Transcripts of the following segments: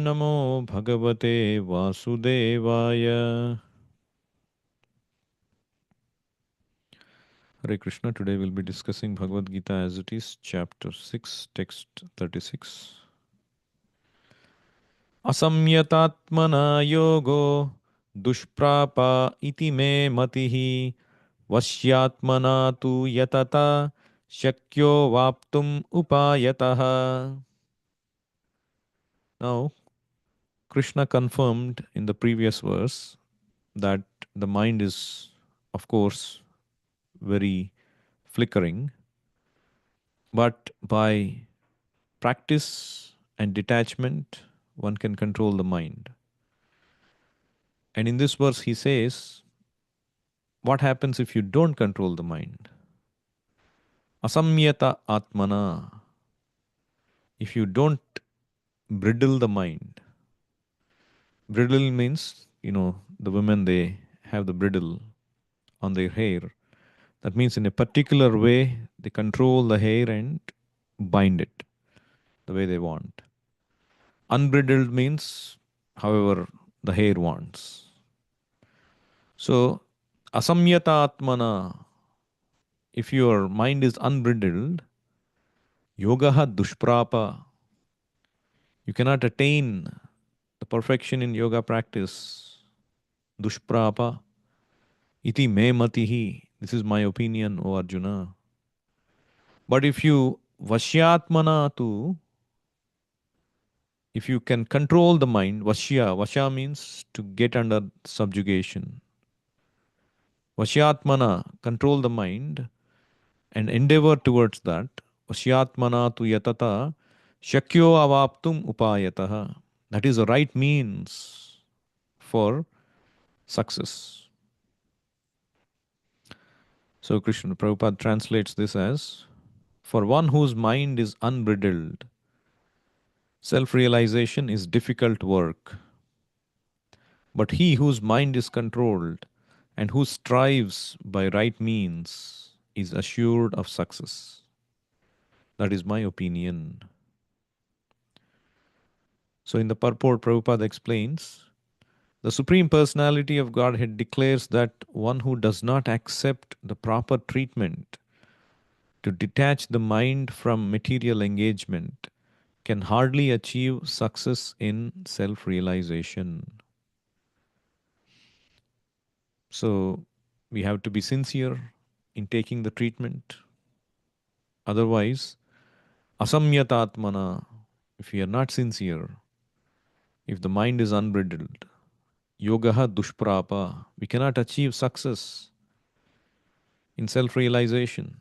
Namo Bhagavate Vasudevaya. Hare Krishna. Today we'll be discussing Bhagavad Gita as it is, chapter 6, text 36. Asamyatatmana yogo dushprapa iti me matihi vashyatmana tu yatata shakyo vaptum upayataha. Now, Krishna confirmed in the previous verse that the mind is, of course, very flickering, but by practice and detachment, one can control the mind. And in this verse, he says, what happens if you don't control the mind? Asamyata atmana. If you don't bridle the mind. Bridle means, the women, they have the bridle on their hair. That means in a particular way, they control the hair and bind it the way they want. Unbridled means however the hair wants. So, asamyata atmana, if your mind is unbridled, yogaha dushprapa, you cannot attain the perfection in yoga practice. Dushprapa, iti me matihi, this is my opinion, O Arjuna. But if you vashyatmana tu, if you can control the mind, vasya means to get under subjugation. Vashyatmana, control the mind and endeavor towards that. Vashyatmana tu yatata shakyo avaptum upayataha. That is the right means for success. So Krishna Prabhupada translates this as, for one whose mind is unbridled, self-realization is difficult work. But he whose mind is controlled and who strives by right means is assured of success. That is my opinion. So in the purport, Prabhupada explains, the Supreme Personality of Godhead declares that one who does not accept the proper treatment to detach the mind from material engagement can hardly achieve success in self-realization. So we have to be sincere in taking the treatment. Otherwise, asamyatatmana, if we are not sincere, if the mind is unbridled, yogaha dushprapa, we cannot achieve success in self-realization.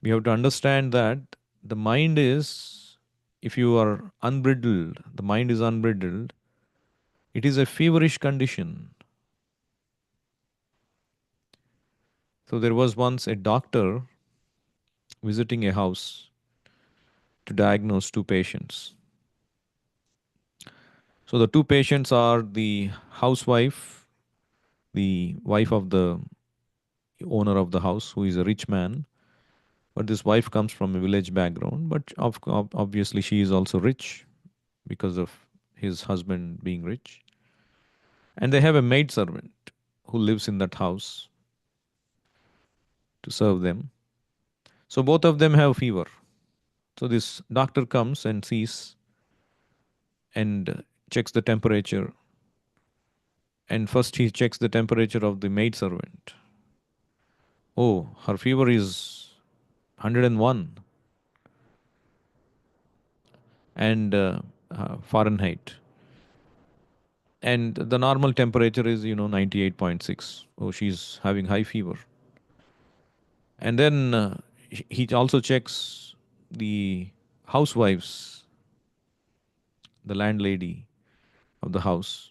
We have to understand that the mind is, if you are unbridled, the mind is unbridled, it is a feverish condition. So there was once a doctor visiting a house to diagnose two patients. So the two patients are the housewife, the wife of the owner of the house, who is a rich man. But this wife comes from a village background, but obviously she is also rich because of his husband being rich. And they have a maid servant who lives in that house to serve them. So both of them have fever. So this doctor comes and sees and checks the temperature. And first he checks the temperature of the maid servant. Oh, her fever is 101 and Fahrenheit. And the normal temperature is, 98.6. Oh, she's having high fever. And then he also checks the housewives, the landlady of the house.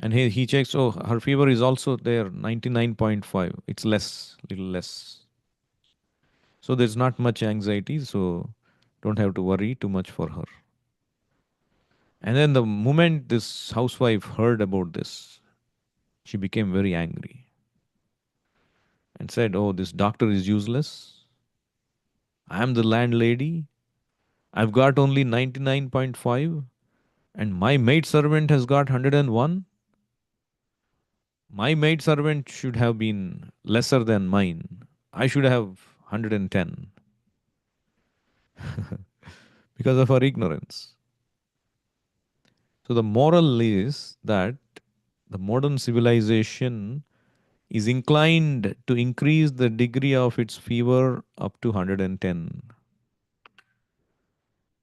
And he checks, oh, her fever is also there, 99.5. It's less, little less. So there's not much anxiety, so don't have to worry too much for her. And then the moment this housewife heard about this, she became very angry and said, oh, this doctor is useless. I am the landlady. I've got only 99.5 and my maid servant has got 101. My maid servant should have been lesser than mine. I should have 110 because of our ignorance. So the moral is that the modern civilization is inclined to increase the degree of its fever up to 110.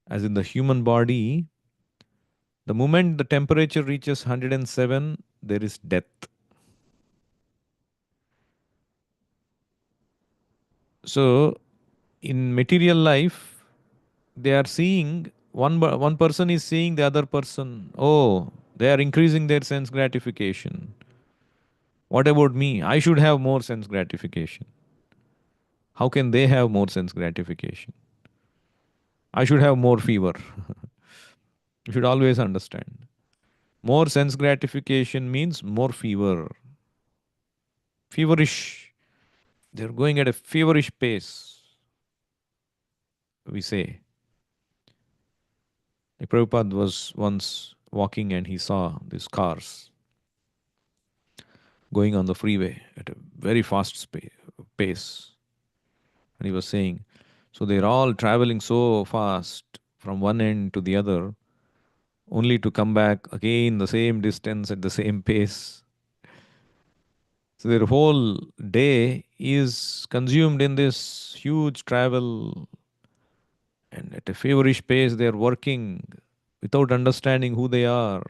As in the human body, the moment the temperature reaches 107, there is death. So in material life, they are seeing one person is seeing the other person. Oh, they are increasing their sense gratification. What about me? I should have more sense gratification. How can they have more sense gratification? I should have more fever. You should always understand. More sense gratification means more fever. Feverish. They're going at a feverish pace, we say. Like Prabhupada was once walking and he saw these cars going on the freeway at a very fast pace. And he was saying, so they're all traveling so fast from one end to the other, only to come back again the same distance at the same pace. So their whole day is consumed in this huge travel, and at a feverish pace they're working without understanding who they are,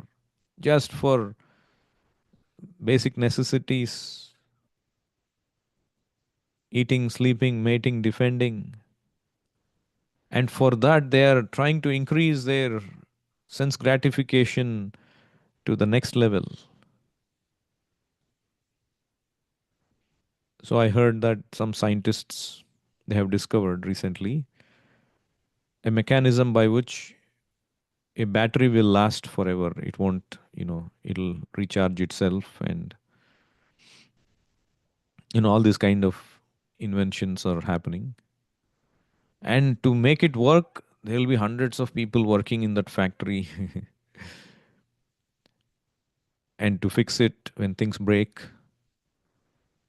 just for basic necessities, eating, sleeping, mating, defending. And for that, they are trying to increase their sense gratification to the next level. So I heard that some scientists they have discovered recently a mechanism by which a battery will last forever. It won't, it'll recharge itself, and all these kind of inventions are happening. And to make it work, there will be hundreds of people working in that factory and to fix it when things break.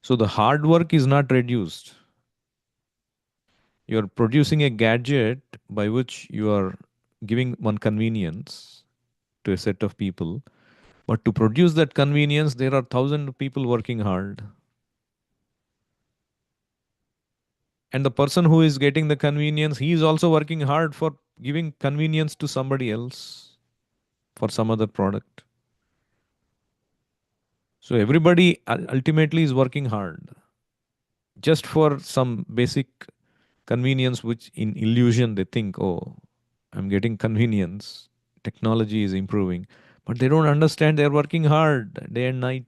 So the hard work is not reduced. You're producing a gadget by which you are giving one convenience to a set of people. But to produce that convenience, there are thousands of people working hard. And the person who is getting the convenience, he is also working hard for giving convenience to somebody else for some other product. So everybody ultimately is working hard just for some basic convenience, which in illusion they think, oh, I'm getting convenience. Technology is improving. But they don't understand they're working hard day and night.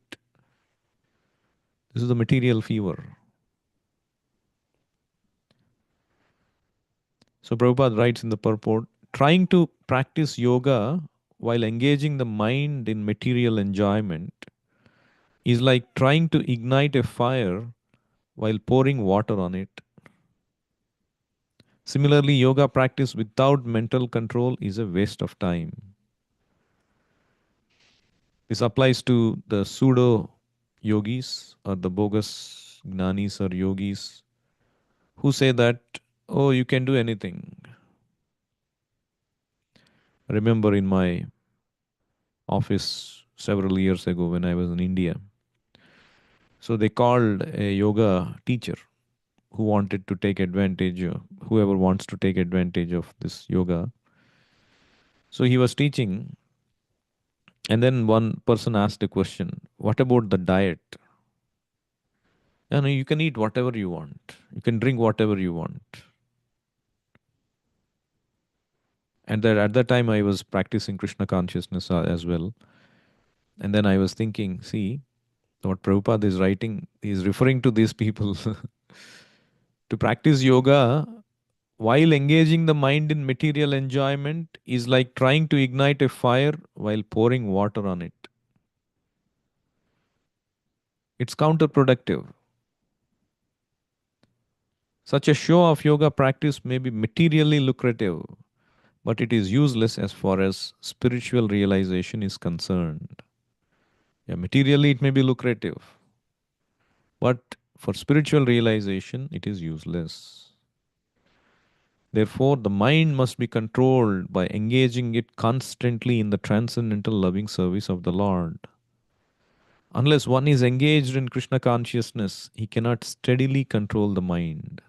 This is the material fever. So Prabhupada writes in the purport, trying to practice yoga while engaging the mind in material enjoyment is like trying to ignite a fire while pouring water on it. Similarly, yoga practice without mental control is a waste of time. This applies to the pseudo yogis or the bogus gnanis or yogis who say that, oh, you can do anything. I remember in my office several years ago when I was in India. So they called a yoga teacher who wanted to take advantage, whoever wants to take advantage of this yoga. So he was teaching, and then one person asked a question, what about the diet? You can eat whatever you want. You can drink whatever you want. And that at that time I was practicing Krishna consciousness as well. And then I was thinking, see, what Prabhupada is writing, he is referring to these people. To practice yoga while engaging the mind in material enjoyment is like trying to ignite a fire while pouring water on it. It's counterproductive. Such a show of yoga practice may be materially lucrative, but it is useless as far as spiritual realization is concerned. Yeah, materially it may be lucrative, but for spiritual realization it is useless. Therefore, the mind must be controlled by engaging it constantly in the transcendental loving service of the Lord. Unless one is engaged in Krishna consciousness, he cannot steadily control the mind.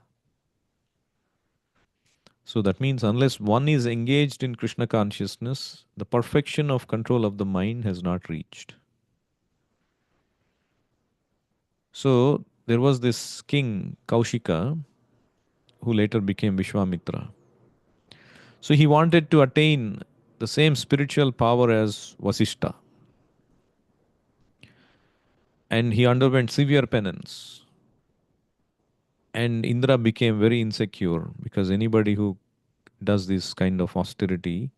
So that means, unless one is engaged in Krishna consciousness, the perfection of control of the mind has not reached. So there was this king, Kaushika, who later became Vishwamitra. So he wanted to attain the same spiritual power as Vasishta. And he underwent severe penance. And Indra became very insecure because anybody who does this kind of austerity,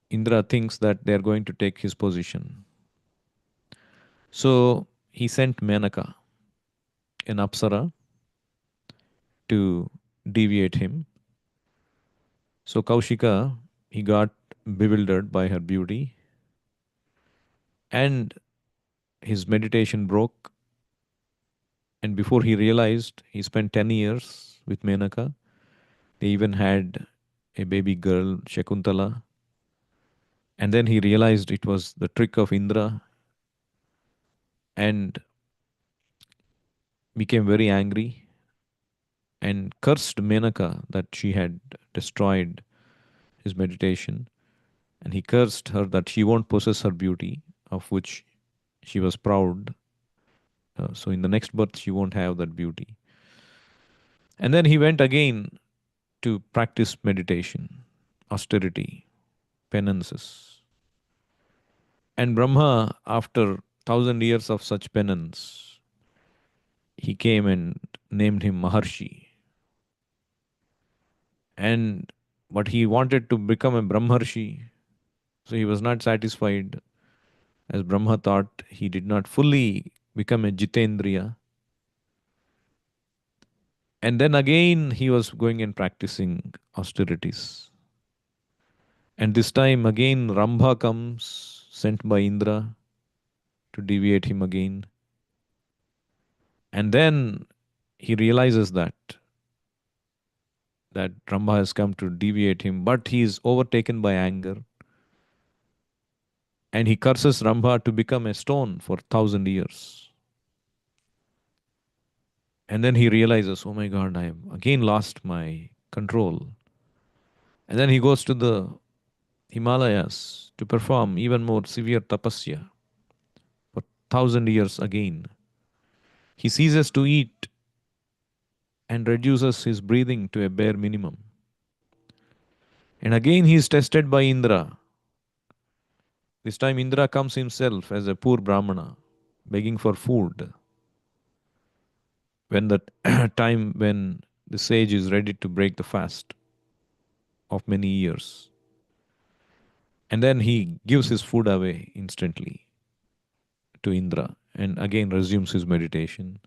Indra thinks that they are going to take his position. So he sent Menaka, an Apsara, to deviate him. So Kaushika, he got bewildered by her beauty and his meditation broke. And before he realized, he spent 10 years with Menaka. They even had a baby girl, Shakuntala. And then he realized it was the trick of Indra and became very angry and cursed Menaka that she had destroyed his meditation. And he cursed her that she won't possess her beauty, of which she was proud. So in the next birth, she won't have that beauty. And then he went again to practice meditation, austerity, penances. And Brahma, after 1,000 years of such penance, he came and named him Maharshi. And but he wanted to become a Brahmarshi, so he was not satisfied. As Brahma thought, he did not fully become a Jitendriya. And then again, he was going and practicing austerities. And this time again, Rambha comes, sent by Indra to deviate him again. And then he realizes that Rambha has come to deviate him, but he is overtaken by anger. And he curses Rambha to become a stone for 1,000 years. And then he realizes, oh my God, I have again lost my control. And then he goes to the Himalayas to perform even more severe tapasya for 1,000 years again. He ceases to eat and reduces his breathing to a bare minimum. And again he is tested by Indra. This time Indra comes himself as a poor Brahmana, begging for food. When the time when the sage is ready to break the fast of many years. And then he gives his food away instantly to Indra and again resumes his meditation.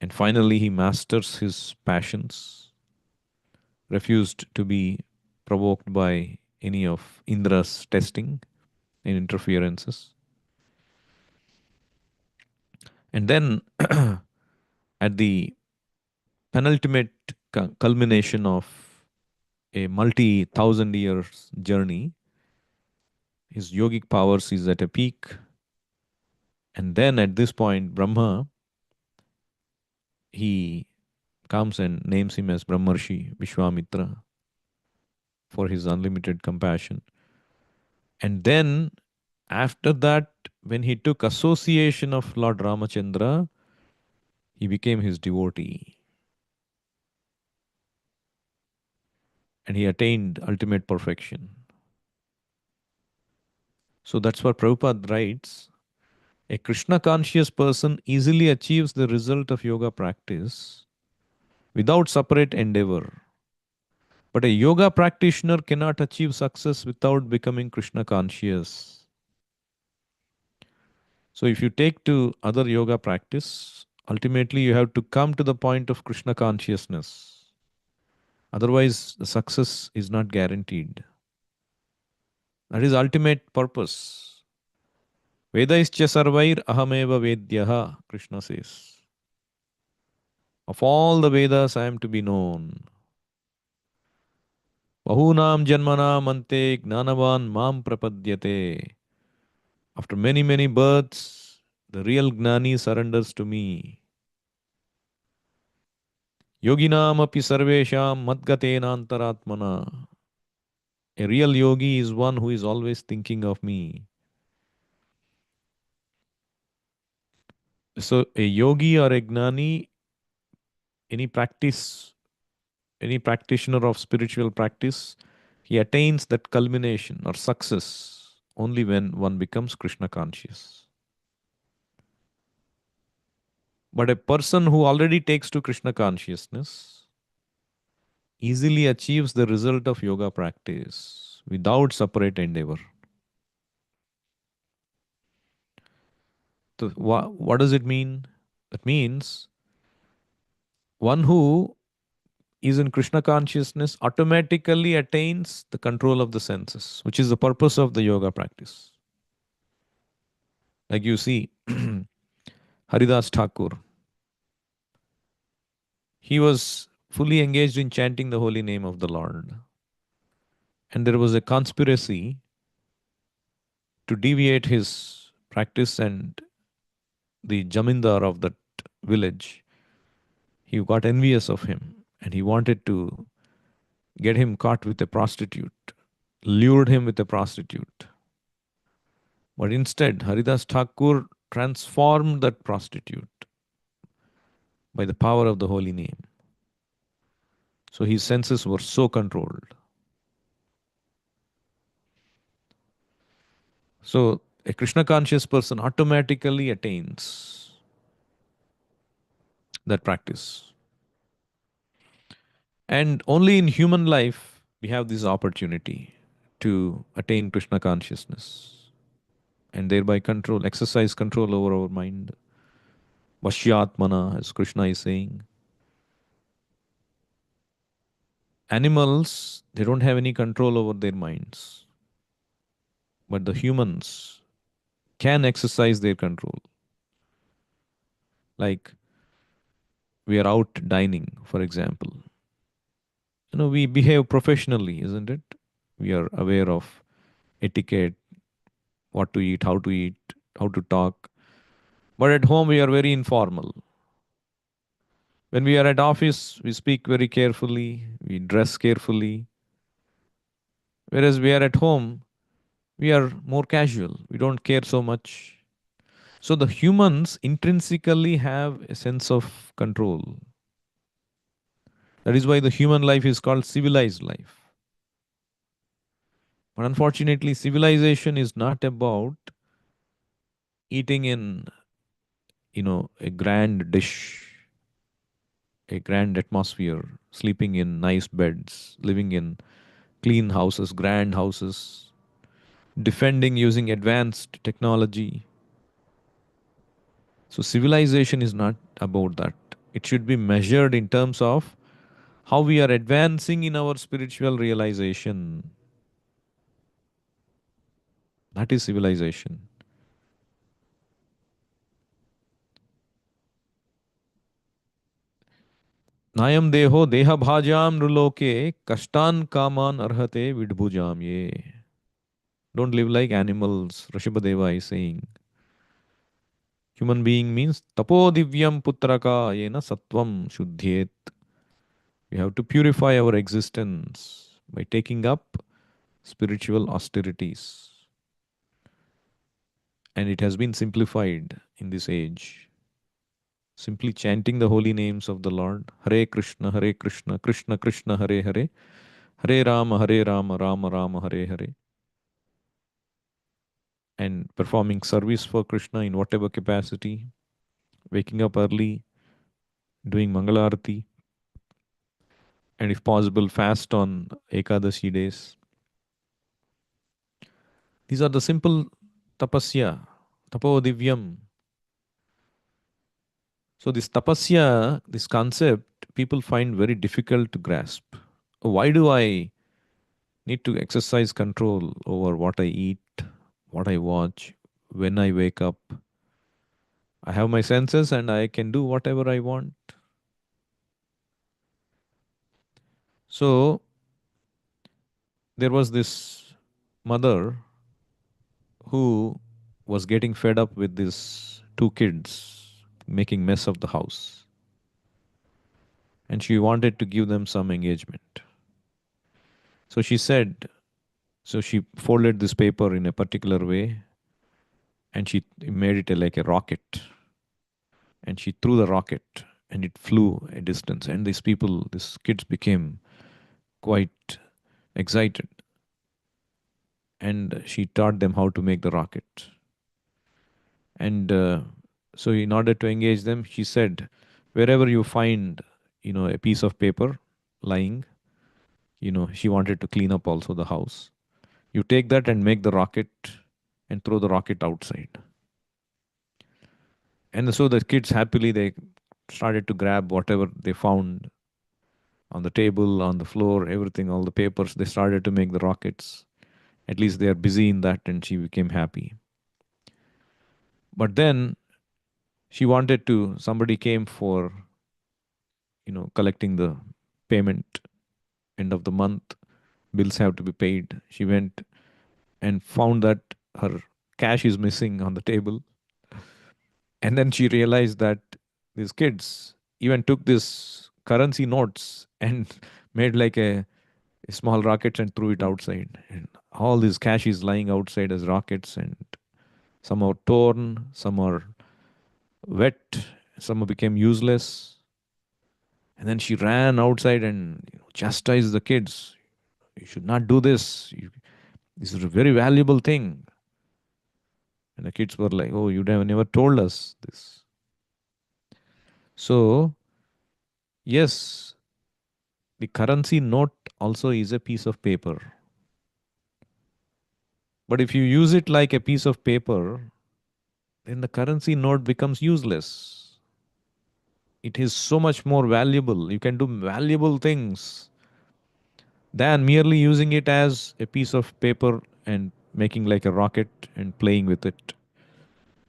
And finally, he masters his passions, refused to be provoked by any of Indra's testing and interferences. And then, at the penultimate culmination of a multi thousand years journey, his yogic powers is at a peak. And then at this point, Brahma, he comes and names him as Brahmarshi Vishwamitra for his unlimited compassion. And then after that, when he took association of Lord Ramachandra, he became his devotee and he attained ultimate perfection. So that's what Prabhupada writes. A Krishna conscious person easily achieves the result of yoga practice without separate endeavor. But a yoga practitioner cannot achieve success without becoming Krishna conscious. So if you take to other yoga practice, ultimately you have to come to the point of Krishna consciousness. Otherwise, the success is not guaranteed. That is ultimate purpose. Vedaischa sarvair ahameva vedyaha, Krishna says. Of all the Vedas, I am to be known. Bahunam janmanam ante gnanavan mam prapadyate. After many, many births, the real Gnani surrenders to me. Yoginam api sarvesham madgatena antaratmana. A real yogi is one who is always thinking of me. So, a yogi or a Gnani, any practice, any practitioner of spiritual practice, he attains that culmination or success only when one becomes Krishna conscious. But a person who already takes to Krishna consciousness easily achieves the result of yoga practice without separate endeavor. So, what does it mean? That means one who is in Krishna consciousness automatically attains the control of the senses, which is the purpose of the yoga practice. Like you see, Haridas Thakur, he was fully engaged in chanting the holy name of the Lord. And there was a conspiracy to deviate his practice, and the Jamindar of that village, he got envious of him and he wanted to get him caught with a prostitute, lured him with a prostitute. But instead, Haridas Thakur transformed that prostitute by the power of the holy name. So his senses were so controlled. So a Krishna conscious person automatically attains that practice. And only in human life we have this opportunity to attain Krishna consciousness and thereby exercise control over our mind. Vashyatmana, as Krishna is saying. Animals, they don't have any control over their minds. But the humans can exercise their control. Like we are out dining, for example. We behave professionally, isn't it? We are aware of etiquette, what to eat, how to talk. But at home, we are very informal. When we are at office, we speak very carefully, we dress carefully. Whereas we are at home, we are more casual. We don't care so much. So the humans intrinsically have a sense of control. That is why the human life is called civilized life. But unfortunately, civilization is not about eating in, a grand dish, a grand atmosphere, sleeping in nice beds, living in clean houses, grand houses, defending using advanced technology. So civilization is not about that. It should be measured in terms of how we are advancing in our spiritual realization. That is civilization. Nayam deho deha bhajam nruloke kashtan kaman arhate vidbhujam ye. Don't live like animals, Rishabhadeva is saying. Human being means tapo divyam putraka yena sattvam shuddhyet. We have to purify our existence by taking up spiritual austerities. And it has been simplified in this age. Simply chanting the holy names of the Lord. Hare Krishna, Krishna Krishna, Hare Hare. Hare Rama, Rama Rama, Hare Hare. And performing service for Krishna in whatever capacity. Waking up early, doing Mangalarati. And if possible, fast on Ekadashi days. These are the simple tapasya, tapo divyam. So this tapasya, this concept, people find very difficult to grasp. Why do I need to exercise control over what I eat, what I watch, when I wake up? I have my senses and I can do whatever I want. So there was this mother who was getting fed up with these two kids making mess of the house, and she wanted to give them some engagement. So she said, so she folded this paper in a particular way and she made it like a rocket, and she threw the rocket and it flew a distance, and these kids became quite excited, and she taught them how to make the rocket. And so in order to engage them, she said, wherever you find, a piece of paper lying, she wanted to clean up also the house, you take that and make the rocket and throw the rocket outside. And so the kids happily, they started to grab whatever they found on the table, on the floor, everything, all the papers. They started to make the rockets. At least they are busy in that, and she became happy. But then she wanted to, somebody came for, collecting the payment, end of the month, bills have to be paid. She went and found that her cash is missing on the table. And then she realized that these kids even took this currency notes and made like a small rockets and threw it outside. And all this cash is lying outside as rockets, and some are torn, some are wet, some became useless. And then she ran outside and chastised the kids. You should not do this. This is a very valuable thing. And the kids were like, oh, you never told us this. So, yes, the currency note also is a piece of paper. But if you use it like a piece of paper, then the currency note becomes useless. It is so much more valuable. You can do valuable things than merely using it as a piece of paper and making like a rocket and playing with it.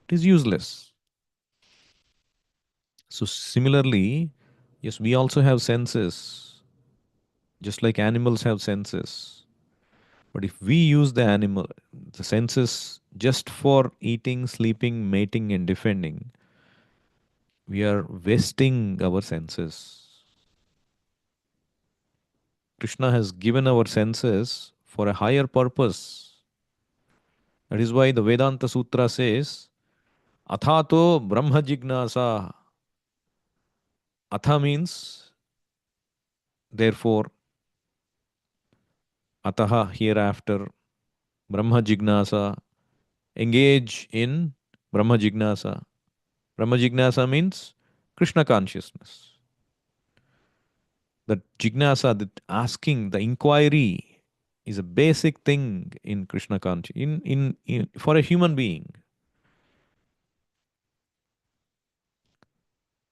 It is useless. So, similarly, yes, we also have senses, just like animals have senses. But if we use the senses just for eating, sleeping, mating, and defending, we are wasting our senses. Krishna has given our senses for a higher purpose. That is why the Vedanta Sutra says, Athato Brahma Jignasa. Atha means therefore, Ataha hereafter, Brahma Jignasa, engage in Brahma Jignasa. Brahma Jignasa means Krishna consciousness. The Jignasa, the asking, the inquiry is a basic thing in Krishna consciousness, for a human being.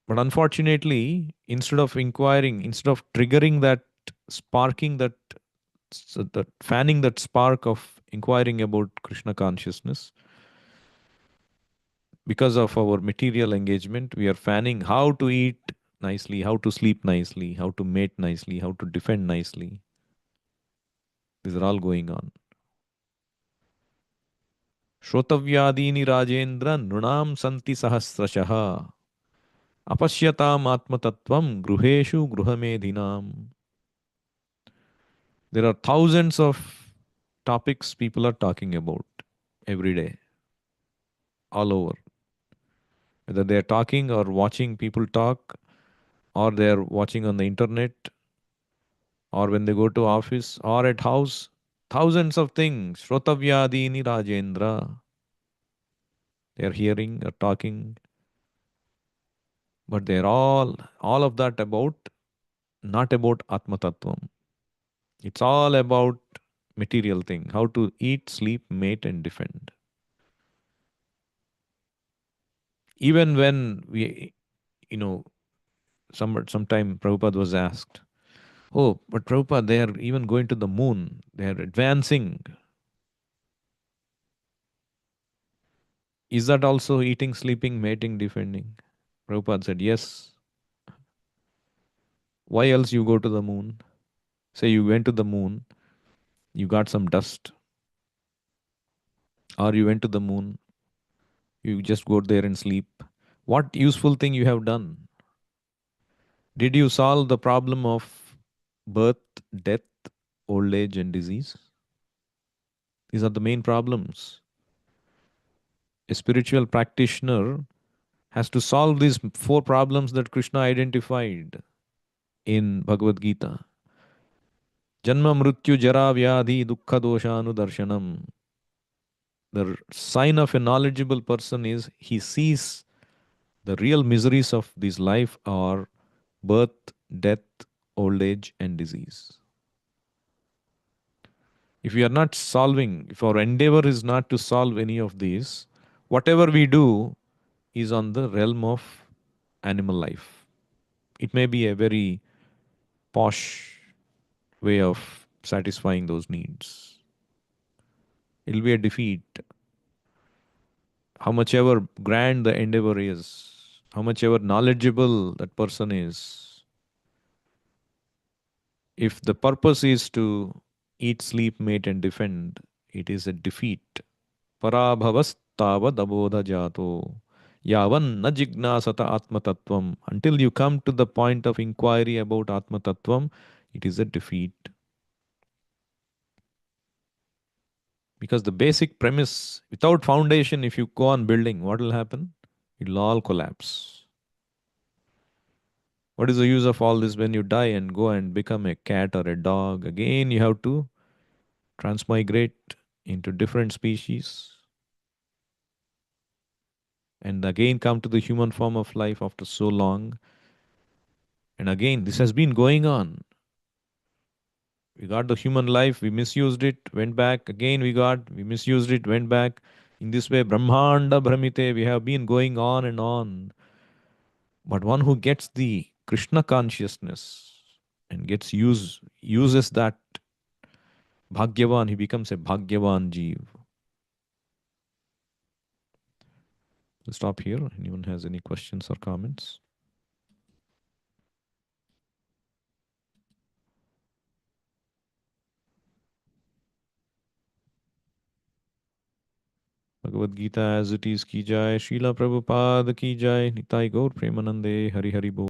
But unfortunately, instead of inquiring, instead of triggering that, sparking that, that fanning that spark of inquiring about Krishna consciousness, because of our material engagement, we are fanning how to eat nicely, how to sleep nicely, how to mate nicely, how to defend nicely. These are all going on. Shrotavyadini Rajendra Nunam Santi Sahasrashaha Apashyatam Atmatattvam Gruheshu Gruhamedhinam. There are thousands of topics people are talking about every day, all over. Whether they are talking or watching people talk, or they are watching on the internet, or when they go to office or at house, thousands of things. Shrotavyadini Rajendra. They are hearing or talking, but they're all of that about, not about Atma Tattvam. It's all about material thing, how to eat, sleep, mate, and defend. Even when we, you know, sometime Prabhupada was asked, Oh, but Prabhupada, they are even going to the moon. They are advancing. Is that also eating, sleeping, mating, defending? Prabhupada said, yes. Why else you go to the moon? Say you went to the moon, you got some dust, or you went to the moon, you just go there and sleep. What useful thing you have done? Did you solve the problem of birth, death, old age, and disease? These are the main problems. A spiritual practitioner has to solve these four problems that Krishna identified in Bhagavad Gita. Janma mrityu jara vyadhi dukkha doshanu darshanam. The sign of a knowledgeable person is he sees the real miseries of this life are birth, death, old age, and disease. If we are not solving, if our endeavor is not to solve any of these, whatever we do is on the realm of animal life. It may be a very posh way of satisfying those needs. It will be a defeat. How much ever grand the endeavor is, how much ever knowledgeable that person is, if the purpose is to eat, sleep, mate, and defend, it is a defeat. Parabhavastavad abodha jato. Yavan na jignasata atma tattvam. Until you come to the point of inquiry about atma tattvam, it is a defeat. Because the basic premise, without foundation, if you go on building, what will happen? It will all collapse. What is the use of all this when you die and go and become a cat or a dog? Again, you have to transmigrate into different species and again come to the human form of life after so long. And again, this has been going on. We got the human life, we misused it, went back. Again, we misused it, went back. In this way, Brahmanda Brahmite, we have been going on and on. But one who gets the Krishna consciousness and uses that Bhagyavan, he becomes a Bhagyavan Jeev. We'll stop here. Anyone has any questions or comments? Bhagavad Gita as it is ki jai, Srila Prabhupada ki jai, Nitai Gaur Premanande, Hari Hari Bol.